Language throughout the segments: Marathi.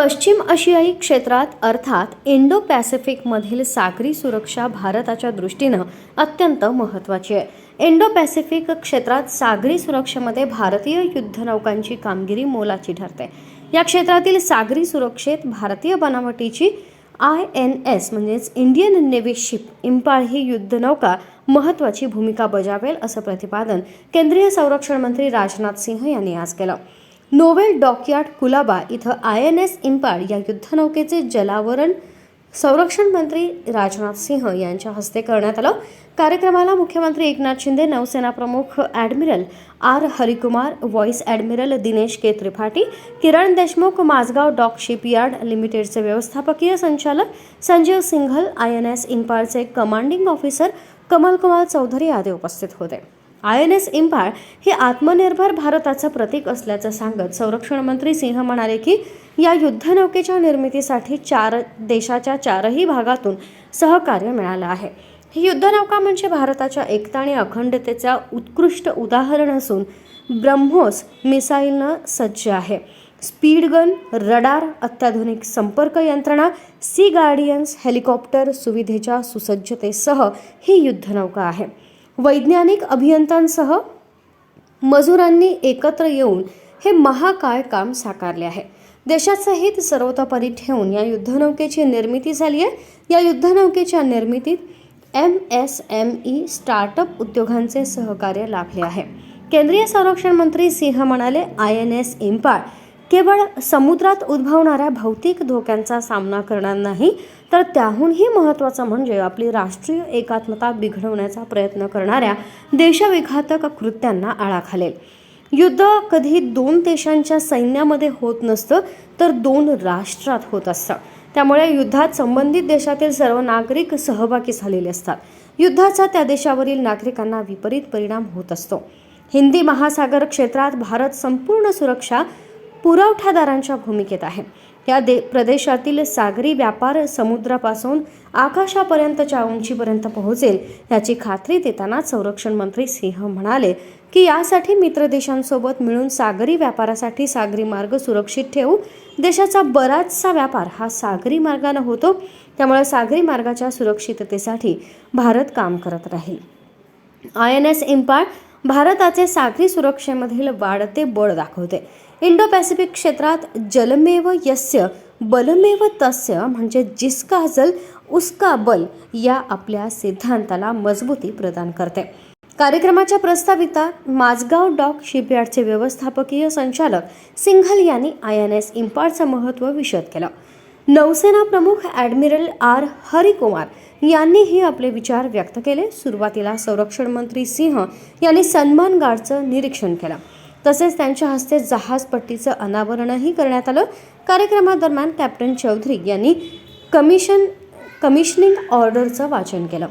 पश्चिम आशियाई क्षेत्रात अर्थात इंडो पॅसिफिकमधील सागरी सुरक्षा भारताच्या दृष्टीनं अत्यंत महत्त्वाची आहे। इंडो पॅसिफिक क्षेत्रात सागरी सुरक्षेमध्ये भारतीय युद्धनौकांची कामगिरी मोलाची ठरते। या क्षेत्रातील सागरी सुरक्षेत भारतीय बनावटीची INS म्हणजेच इंडियन नेव्ही शिप इंपाळ ही युद्धनौका महत्त्वाची भूमिका बजावेल असं प्रतिपादन केंद्रीय संरक्षण मंत्री राजनाथ सिंह यांनी आज केलं। नोवेल डॉकयार्ड कुलाबा इथं INS इंपाळ या युद्धनौकेचे जलावरण संरक्षण मंत्री राजनाथ सिंह यांच्या हस्ते करण्यात आलं। कार्यक्रमाला मुख्यमंत्री एकनाथ शिंदे, नौसेना प्रमुख admiral R Harikumar, vice admiral Dinesh K Tripathi, Kiran Deshmukh, Mazagon dock shipyard लिमिटेडचे व्यवस्थापकीय संचालक संजीव सिंघल, INS इंपाळचे कमांडिंग ऑफिसर कमल कुमार चौधरी आदी उपस्थित होते। INS इंपाळ हे आत्मनिर्भर भारताचं प्रतीक असल्याचं सांगत संरक्षण मंत्री सिंह म्हणाले की या युद्धनौकेच्या निर्मितीसाठी देशाच्या चारही भागातून सहकार्य मिळालं आहे। ही युद्धनौका म्हणजे भारताच्या एकता आणि अखंडतेचा उत्कृष्ट उदाहरण असून ब्रह्मोस मिसाईलनं सज्ज आहे। स्पीड गन, रडार, अत्याधुनिक संपर्क यंत्रणा, सी गार्डियन्स हेलिकॉप्टर सुविधेच्या सुसज्जतेसह ही युद्धनौका आहे। वैज्ञानिक अभियंत्यांसह मजुरांनी एकत्र येऊन हे महाकाय काम साकारले आहे। देशाचं हित सर्वतोपरी ठेवून या युद्धनौकेची निर्मिती झाली आहे। या युद्धनौकेच्या निर्मितीत MSME स्टार्टअप उद्योगांचे सहकार्य लाभले आहे। केंद्रीय संरक्षण मंत्री सिंह म्हणाले, INS इंपाळ केवळ समुद्रात उद्भवणाऱ्या भौतिक धोक्यांचा सामना करणार नाही, तर त्याहूनही महत्त्वाचं म्हणजे आपली राष्ट्रीय एकात्मता बिघडवण्याचा प्रयत्न करणाऱ्या देशविघातक कृत्यांना आळा घालेल। युद्ध कधी दोन देशांच्या सैन्यामध्ये होत नसतं, तर दोन राष्ट्रात होत असतं। त्यामुळे युद्धात संबंधित देशातील सर्व नागरिक सहभागी झालेले असतात। युद्धाचा त्या देशावरील नागरिकांना विपरीत परिणाम होत असतो। हिंदी महासागर क्षेत्रात भारत संपूर्ण सुरक्षा पुरवठादारांच्या भूमिकेत आहे। या प्रदेशातील सागरी व्यापार समुद्रापासून आकाशापर्यंतच्या उंचीपर्यंत पोहोचेल याची खात्री देताना संरक्षण मंत्री सिंह म्हणाले की यासाठी मित्र देशांसोबत मिळून सागरी व्यापारासाठी सागरी मार्ग सुरक्षित ठेवू। देशाचा बराचसा व्यापार हा सागरी मार्गाने होतो, त्यामुळे सागरी मार्गाच्या सुरक्षिततेसाठी भारत काम करत राहील। INS इंपाळ भारताचे सागरी सुरक्षेमधील वाढते बळ दाखवते। इंडो पॅसिफिक क्षेत्रात जलमेव यस्य बलमेव तस्य म्हणजे जिसका जल उसका बल या आपल्या सिद्धांताला मजबूती प्रदान करते। कार्यक्रमाच्या प्रस्ताविता माझगाव डॉक शिपयार्डचे व्यवस्थापकीय संचालक सिंघल यांनी INS इंपाळचं महत्त्व विशद केलं। नौसेना प्रमुख ॲडमिरल R हरिकुमार यांनीही आपले विचार व्यक्त केले। सुरुवातीला संरक्षण मंत्री सिंह यांनी सन्मान गार्डचं निरीक्षण केलं, तसेच त्यांच्या हस्ते जहाजपट्टीचं अनावरणही करण्यात आलं। कार्यक्रमादरम्यान कॅप्टन चौधरी यांनी कमिशनिंग ऑर्डरचं वाचन केलं।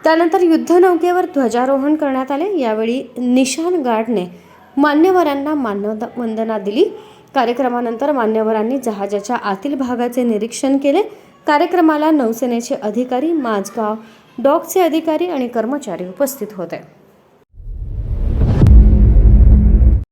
त्यानंतर युद्धनौकेवर ध्वजारोहण करण्यात आले। यावेळी निशान गार्डने मान्यवरांना मानवंदना दिली। कार्यक्रमानंतर मान्यवरांनी जहाजाच्या आतील भागाचे निरीक्षण केले। कार्यक्रमाला नौसेनेचे अधिकारी, माझगाव डॉकचे अधिकारी आणि कर्मचारी उपस्थित होते।